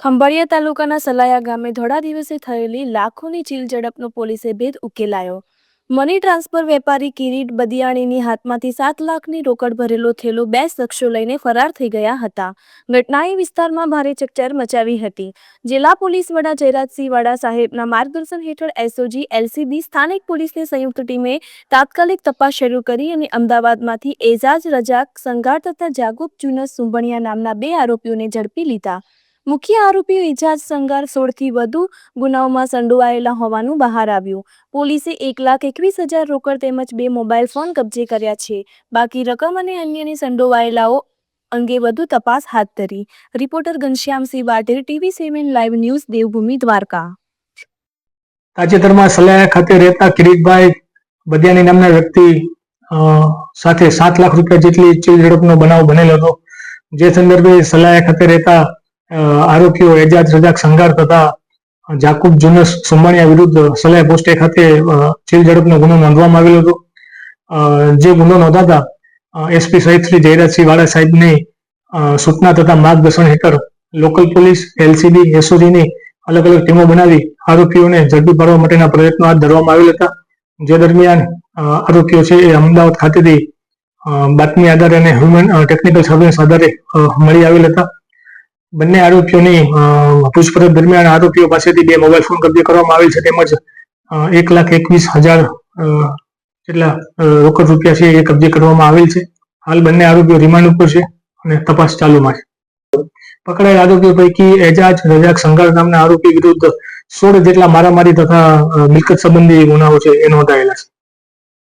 ખંભાળિયા તાલુકાના સલાયા ગામે ધોળા દિવસે થયેલી લાખોની ચીલ ઝડપનો પોલીસે ભેદ ઉકેલાયો. મની ટ્રાન્સફર વેપારી કિરીટ બદિયાણીની હાથમાંથી 7 લાખની રોકડ ભરેલો થેલો 2 શખ્સો લઈને ફરાર થઈ ગયા હતા. ઘટનાએ વિસ્તારમાં ભારે ચકચાર મચાવી હતી. જિલ્લા પોલીસ વડા જયરાજસિંહ વાડા સાહેબના માર્ગદર્શન હેઠળ એસઓજી એલસીબી સ્થાનિક પોલીસની સંયુક્ત ટીમે તાત્કાલિક તપાસ શરૂ કરી અને અમદાવાદમાંથી એજાજ રજાક સંઘાર તથા જાગુબ જુનસ સુંભણિયા નામના 2 આરોપીઓને ઝડપી લીધા. મુખ્ય આરોપીઓ એજાજ સંઘાર 16થી વધુ ગુનાઓમાં સંડોવાયેલા હોવાનું બહાર આવ્યું. પોલીસે 1,21,000 રોકડ તેમજ 2 મોબાઈલ ફોન કબજે કર્યા છે. બાકી રકમ અને અન્યની સંડોવાયેલાઓ અંગે વધુ તપાસ હાથ ધરી. Reporter Ghanshyamsinh Vadher, TV7 live news, Devbhumi, Dwarka. તાજેતરમાં સલાયા ખાતે રહેતા કિરીટભાઈ બદિયાણી નામના વ્યક્તિ સાથે 7 લાખ રૂપિયા જેટલી ચીલ ઝડપનો બનાવ બનેલો હતો. જે સંદર્ભે સલાયા ખાતે રહેતા આરોપીઓ એજાજ રજાક સંઘાર તથા જાકુબ જુનસ સુંભાણિયા વિરુદ્ધ સલાયા પોસ્ટે ખાતે ચીલ ઝડપનો ગુનો નોંધવામાં આવેલો હતો. જે ગુનો નોંધાતા એસપી સહિત શ્રી જયરાજસિંહ વાડા સાહેબની સૂચના તથા માર્ગદર્શન હેઠળ લોકલ પોલીસ, એલસીબી, એસઓજીની અલગ અલગ ટીમો બનાવી આરોપીઓને ઝડપી પાડવા માટેના પ્રયત્નો હાથ ધરવામાં આવેલા હતા. જે દરમિયાન આરોપીઓ છે એ અમદાવાદ ખાતેથી બાતમી આધારે અને હ્યુમન ટેકનિકલ સર્વેલન્સ આધારે મળી આવેલ હતા. બંને આરોપીઓની પૂછપરછ દરમિયાન આરોપીઓ પાસેથી 2 મોબાઈલ ફોન કબજે કરવામાં આવેલ છે તેમજ 1,21,000 જેટલા રોકડ રૂપિયા છે એ કબજે કરવામાં આવેલ છે. હાલ બંને આરોપીઓ રિમાન્ડ ઉપર છે અને તપાસ ચાલુમાં છે. પકડાયેલ આરોપીઓ પૈકી એજાજ રજાક સંઘાર નામના આરોપી વિરુદ્ધ 16 જેટલા મારામારી તથા મિલકત સંબંધી ગુનાઓ છે એ નોંધાયેલા છે.